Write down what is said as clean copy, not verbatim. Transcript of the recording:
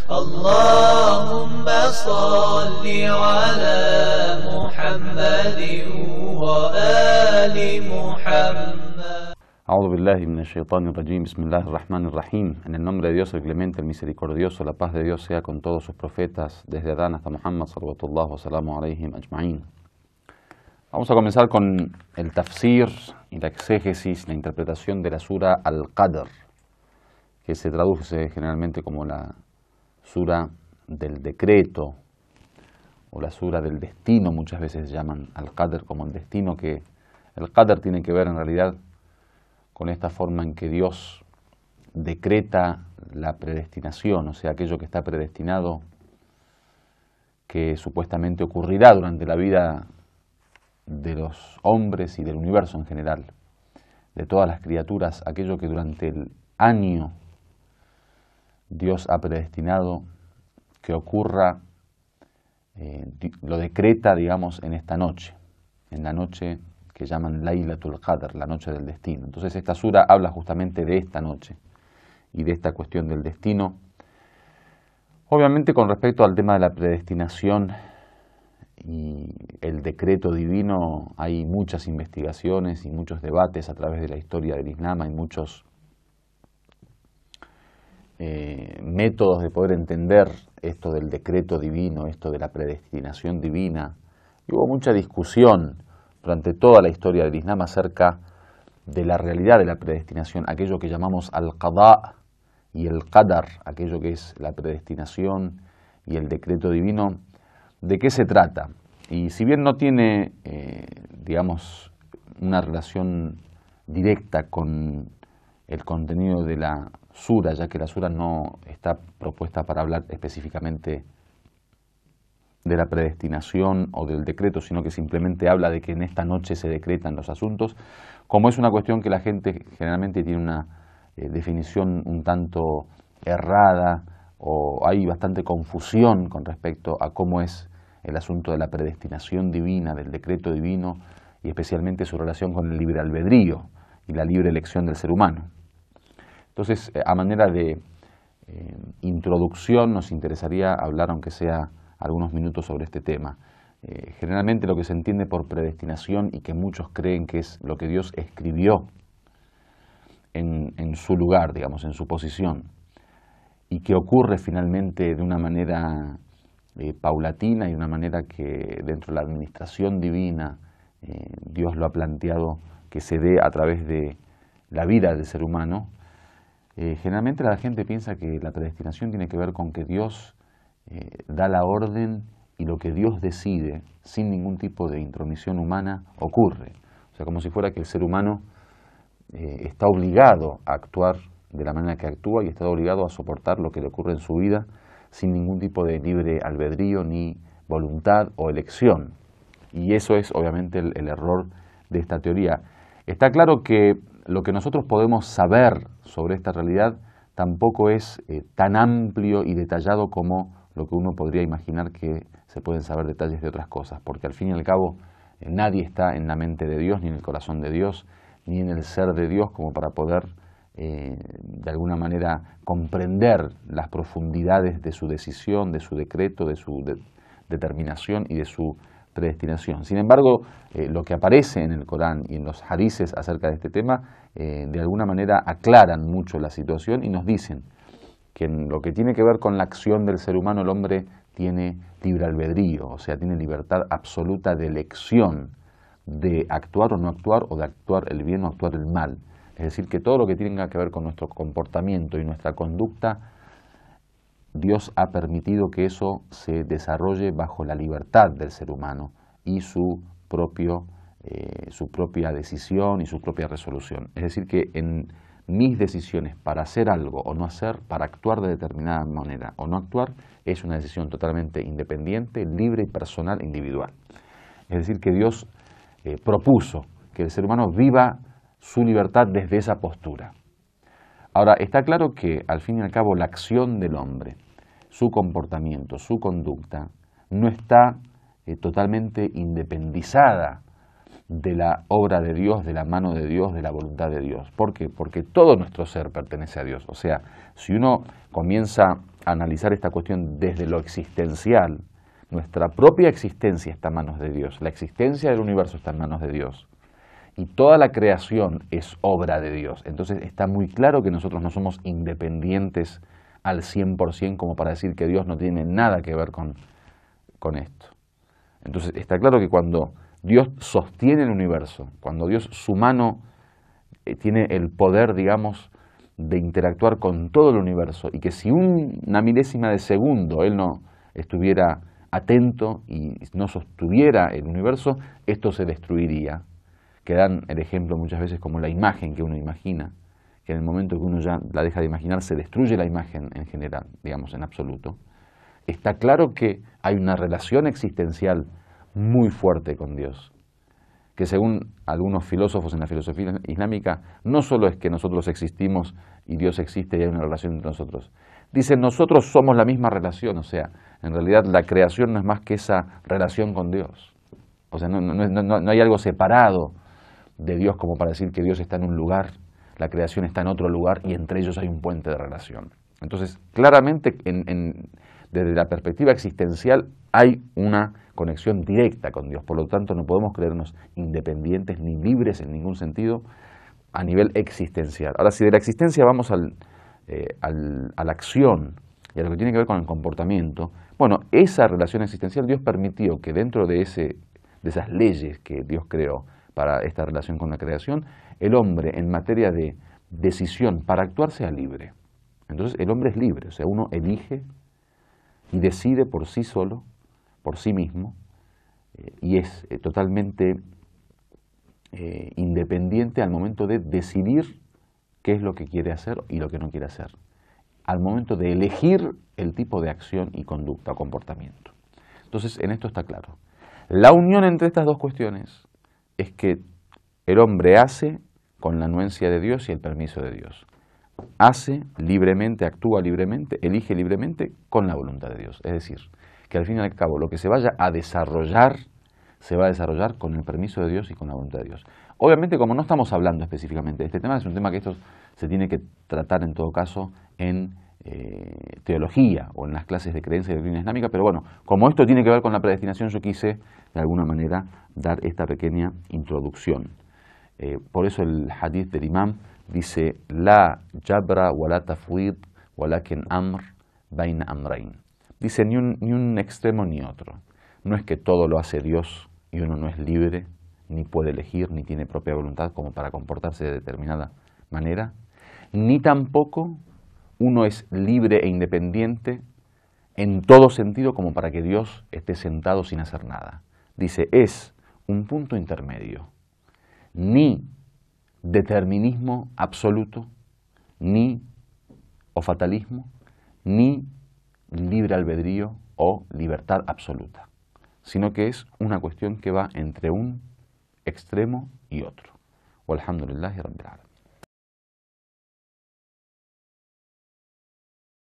اللهم صل على محمد وآل محمد. A'udhu billahi minash shaitanir rajim. Bismillahir rahmanir rahim. En el nombre de Dios, el clemente, el misericordioso, la paz de Dios sea con todos sus profetas, desde Adán hasta Muhammad, sallallahu wasallamu alayhim ajma'in. Vamos a comenzar con el tafsir y la exégesis, la interpretación de la sura Al-Qadr, que se traduce generalmente como la sura del decreto o la sura del destino. Muchas veces llaman Al-Qadr como el destino, que el Qadr tiene que ver en realidad con esta forma en que Dios decreta la predestinación, o sea, aquello que está predestinado, que supuestamente ocurrirá durante la vida de los hombres y del universo en general, de todas las criaturas, aquello que durante el año Dios ha predestinado que ocurra, lo decreta, digamos, en esta noche, en la noche que llaman Laylatul Qadr, la noche del destino. Entonces esta sura habla justamente de esta noche y de esta cuestión del destino. Obviamente con respecto al tema de la predestinación y el decreto divino hay muchas investigaciones y muchos debates a través de la historia del Islam, hay muchos métodos de poder entender esto del decreto divino, esto de la predestinación divina. Y hubo mucha discusión durante toda la historia del Islam acerca de la realidad de la predestinación, aquello que llamamos al-Qadá y el Qadar, aquello que es la predestinación y el decreto divino. ¿De qué se trata? Y si bien no tiene, digamos, una relación directa con el contenido de la sura, ya que la sura no está propuesta para hablar específicamente de la predestinación o del decreto, sino que simplemente habla de que en esta noche se decretan los asuntos. Como es una cuestión que la gente generalmente tiene una definición un tanto errada, o hay bastante confusión con respecto a cómo es el asunto de la predestinación divina, del decreto divino, y especialmente su relación con el libre albedrío y la libre elección del ser humano. Entonces, a manera de introducción, nos interesaría hablar, aunque sea algunos minutos, sobre este tema. Generalmente lo que se entiende por predestinación, y que muchos creen que es lo que Dios escribió en su lugar, digamos, en su posición, y que ocurre finalmente de una manera paulatina y de una manera que dentro de la administración divina Dios lo ha planteado que se dé a través de la vida del ser humano. Generalmente la gente piensa que la predestinación tiene que ver con que Dios da la orden y lo que Dios decide, sin ningún tipo de intromisión humana, ocurre. O sea, como si fuera que el ser humano está obligado a actuar de la manera que actúa y está obligado a soportar lo que le ocurre en su vida sin ningún tipo de libre albedrío ni voluntad o elección. Y eso es obviamente el error de esta teoría. Está claro que lo que nosotros podemos saber sobre esta realidad tampoco es tan amplio y detallado como lo que uno podría imaginar que se pueden saber detalles de otras cosas, porque al fin y al cabo nadie está en la mente de Dios, ni en el corazón de Dios, ni en el ser de Dios, como para poder de alguna manera comprender las profundidades de su decisión, de su decreto, de su determinación y de su predestinación. Sin embargo, lo que aparece en el Corán y en los hadices acerca de este tema, de alguna manera aclaran mucho la situación y nos dicen que en lo que tiene que ver con la acción del ser humano, el hombre tiene libre albedrío, o sea, tiene libertad absoluta de elección de actuar o no actuar, o de actuar el bien o actuar el mal. Es decir, que todo lo que tenga que ver con nuestro comportamiento y nuestra conducta, Dios ha permitido que eso se desarrolle bajo la libertad del ser humano y su propia decisión y su propia resolución. Es decir, que en mis decisiones para hacer algo o no hacer, para actuar de determinada manera o no actuar, es una decisión totalmente independiente, libre y personal, individual. Es decir, que Dios propuso que el ser humano viva su libertad desde esa postura. Ahora, está claro que al fin y al cabo la acción del hombre, su comportamiento, su conducta, no está totalmente independizada de la obra de Dios, de la mano de Dios, de la voluntad de Dios. ¿Por qué? Porque todo nuestro ser pertenece a Dios. O sea, si uno comienza analizar esta cuestión desde lo existencial, nuestra propia existencia está en manos de Dios, la existencia del universo está en manos de Dios y toda la creación es obra de Dios. Entonces está muy claro que nosotros no somos independientes al 100% como para decir que Dios no tiene nada que ver con esto. Entonces está claro que cuando Dios sostiene el universo, cuando Dios, su mano tiene el poder, digamos, de interactuar con todo el universo y que si una milésima de segundo Él no estuviera atento y no sostuviera el universo, esto se destruiría. Que dan el ejemplo muchas veces como la imagen que uno imagina, que en el momento que uno ya la deja de imaginar se destruye la imagen en general, digamos en absoluto. Está claro que hay una relación existencial muy fuerte con Dios, que según algunos filósofos en la filosofía islámica, no solo es que nosotros existimos y Dios existe y hay una relación entre nosotros. Dicen, nosotros somos la misma relación, o sea, en realidad la creación no es más que esa relación con Dios. O sea, no hay algo separado de Dios como para decir que Dios está en un lugar, la creación está en otro lugar y entre ellos hay un puente de relación. Entonces, claramente, desde la perspectiva existencial hay una conexión directa con Dios, por lo tanto no podemos creernos independientes ni libres en ningún sentido a nivel existencial. Ahora, si de la existencia vamos a la acción y a lo que tiene que ver con el comportamiento, bueno, esa relación existencial Dios permitió que dentro de esas leyes que Dios creó para esta relación con la creación, el hombre en materia de decisión para actuar sea libre. Entonces el hombre es libre, o sea, uno elige y decide por sí solo, por sí mismo, y es totalmente independiente al momento de decidir qué es lo que quiere hacer y lo que no quiere hacer, al momento de elegir el tipo de acción y conducta o comportamiento. Entonces, en esto está claro. La unión entre estas dos cuestiones es que el hombre hace con la anuencia de Dios y el permiso de Dios. Hace libremente, actúa libremente, elige libremente con la voluntad de Dios. Es decir, que al fin y al cabo lo que se vaya a desarrollar, se va a desarrollar con el permiso de Dios y con la voluntad de Dios. Obviamente, como no estamos hablando específicamente de este tema, es un tema que esto se tiene que tratar en todo caso en teología o en las clases de creencia y doctrina islámica, pero bueno, como esto tiene que ver con la predestinación, yo quise de alguna manera dar esta pequeña introducción. Por eso el hadith del imam dice la jabra wa la tafwid walakin amr baina amrain. Dice ni un extremo ni otro. No es que todo lo hace Dios y uno no es libre, ni puede elegir, ni tiene propia voluntad como para comportarse de determinada manera, ni tampoco uno es libre e independiente en todo sentido como para que Dios esté sentado sin hacer nada. Dice, es un punto intermedio. Ni determinismo absoluto, ni o fatalismo, ni libre albedrío o libertad absoluta, sino que es una cuestión que va entre un extremo y otro. Walhamdulillahi Rabbil Alamin.